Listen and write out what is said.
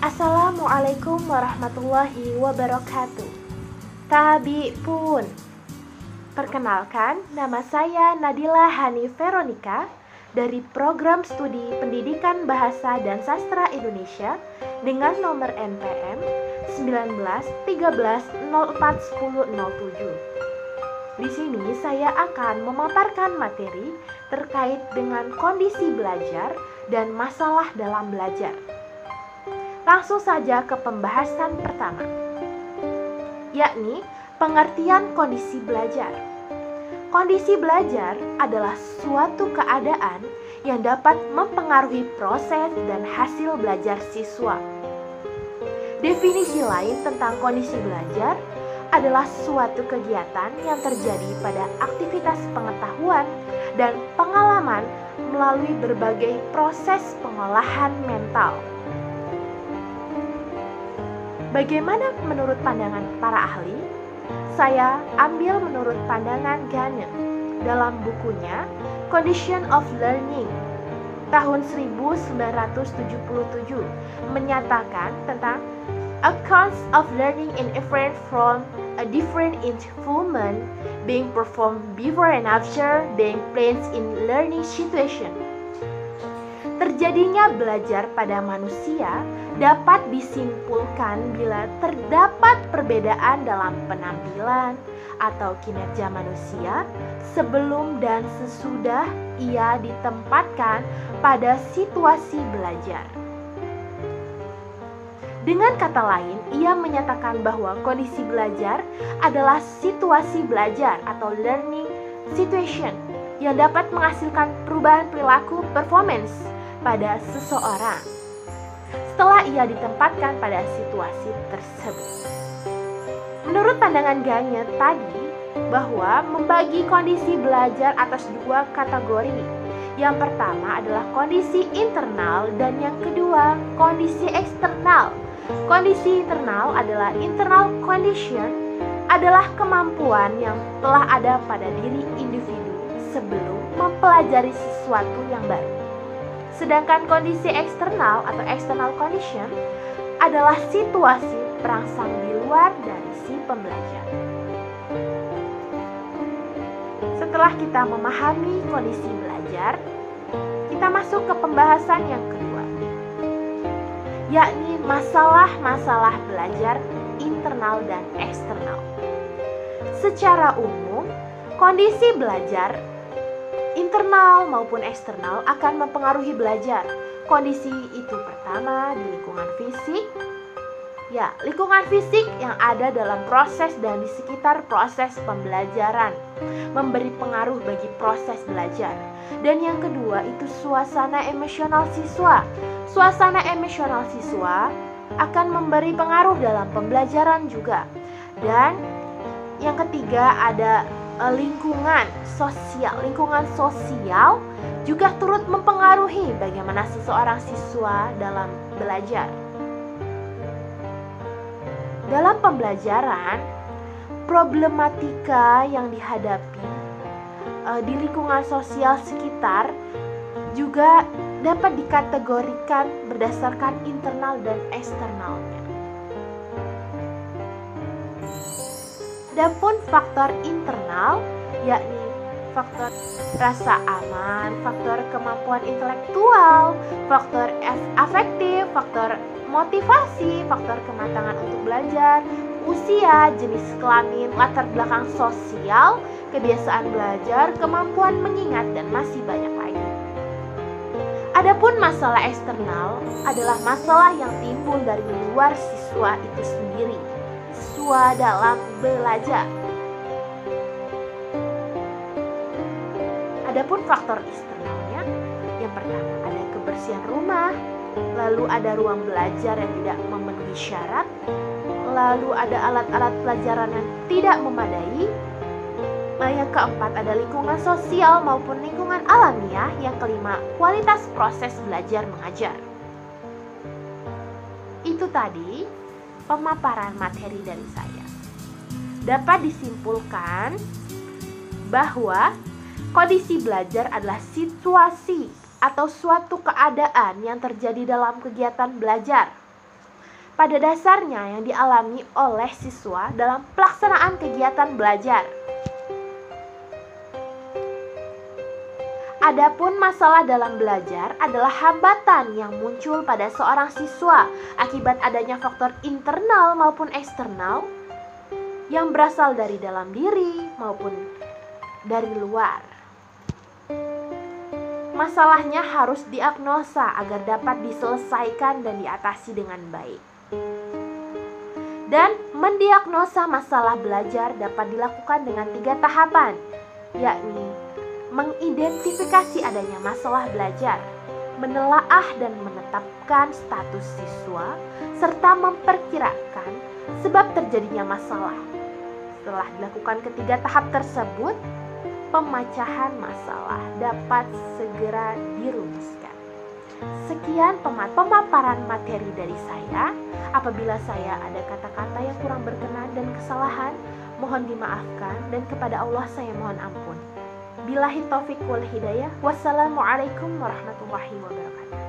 Assalamualaikum warahmatullahi wabarakatuh. Tabi pun. Perkenalkan, nama saya Nadila Hani Veronica dari Program Studi Pendidikan Bahasa dan Sastra Indonesia dengan nomor NPM 1913041007. Di sini saya akan memaparkan materi terkait dengan kondisi belajar dan masalah dalam belajar. Langsung saja ke pembahasan pertama, yakni pengertian kondisi belajar. Kondisi belajar adalah suatu keadaan yang dapat mempengaruhi proses dan hasil belajar siswa. Definisi lain tentang kondisi belajar adalah suatu kegiatan yang terjadi pada aktivitas pengetahuan dan pengalaman melalui berbagai proses pengolahan mental. Bagaimana menurut pandangan para ahli? Saya ambil menurut pandangan Ghane dalam bukunya Condition of Learning tahun 1977 menyatakan tentang accounts of learning in different from a different involvement being performed before and after being placed in learning situation. Terjadinya belajar pada manusia dapat disimpulkan bila terdapat perbedaan dalam penampilan atau kinerja manusia sebelum dan sesudah ia ditempatkan pada situasi belajar. Dengan kata lain, ia menyatakan bahwa kondisi belajar adalah situasi belajar atau learning situation yang dapat menghasilkan perubahan perilaku performance pada seseorang setelah ia ditempatkan pada situasi tersebut. Menurut pandangan Ghane tadi, bahwa membagi kondisi belajar atas dua kategori. Yang pertama adalah kondisi internal dan yang kedua kondisi eksternal. Kondisi internal adalah internal condition, adalah kemampuan yang telah ada pada diri individu sebelum mempelajari sesuatu yang baru. Sedangkan kondisi eksternal atau external condition adalah situasi perangsang di luar dari si pembelajar. Setelah kita memahami kondisi belajar, kita masuk ke pembahasan yang kedua, yakni masalah-masalah belajar internal dan eksternal. Secara umum, kondisi belajar internal maupun eksternal akan mempengaruhi belajar. Kondisi itu pertama di lingkungan fisik. Ya, lingkungan fisik yang ada dalam proses dan di sekitar proses pembelajaran memberi pengaruh bagi proses belajar. Dan yang kedua itu suasana emosional siswa. Suasana emosional siswa akan memberi pengaruh dalam pembelajaran juga. Dan yang ketiga ada lingkungan sosial. Lingkungan sosial juga turut mempengaruhi bagaimana seseorang siswa dalam belajar. Dalam pembelajaran, problematika yang dihadapi di lingkungan sosial sekitar juga dapat dikategorikan berdasarkan internal dan eksternalnya. Adapun faktor internal yakni faktor rasa aman, faktor kemampuan intelektual, faktor afektif, faktor motivasi, faktor kematangan untuk belajar, usia, jenis kelamin, latar belakang sosial, kebiasaan belajar, kemampuan mengingat, dan masih banyak lagi. Adapun masalah eksternal adalah masalah yang timbul dari luar siswa itu sendiri. Siswa dalam belajar. Adapun faktor eksternalnya, yang pertama ada kebersihan rumah, lalu ada ruang belajar yang tidak memenuhi syarat, lalu ada alat-alat pelajaran yang tidak memadai. Yang keempat ada lingkungan sosial maupun lingkungan alamiah. Yang kelima kualitas proses belajar mengajar. Itu tadi pemaparan materi dari saya. Dapat disimpulkan bahwa kondisi belajar adalah situasi atau suatu keadaan yang terjadi dalam kegiatan belajar. pada dasarnya yang dialami oleh siswa dalam pelaksanaan kegiatan belajar. Adapun masalah dalam belajar adalah hambatan yang muncul pada seorang siswa akibat adanya faktor internal maupun eksternal yang berasal dari dalam diri maupun dari luar. Masalahnya harus diagnosa agar dapat diselesaikan dan diatasi dengan baik. Dan mendiagnosa masalah belajar dapat dilakukan dengan 3 tahapan, yakni mengidentifikasi adanya masalah belajar, menelaah dan menetapkan status siswa, serta memperkirakan sebab terjadinya masalah. Setelah dilakukan ketiga tahap tersebut, pemecahan masalah dapat segera dirumuskan. Sekian pemaparan materi dari saya. Apabila saya ada kata-kata yang kurang berkenan dan kesalahan, mohon dimaafkan, dan kepada Allah saya mohon ampun. Billahi taufiq wal hidayah. Wassalamualaikum warahmatullahi wabarakatuh.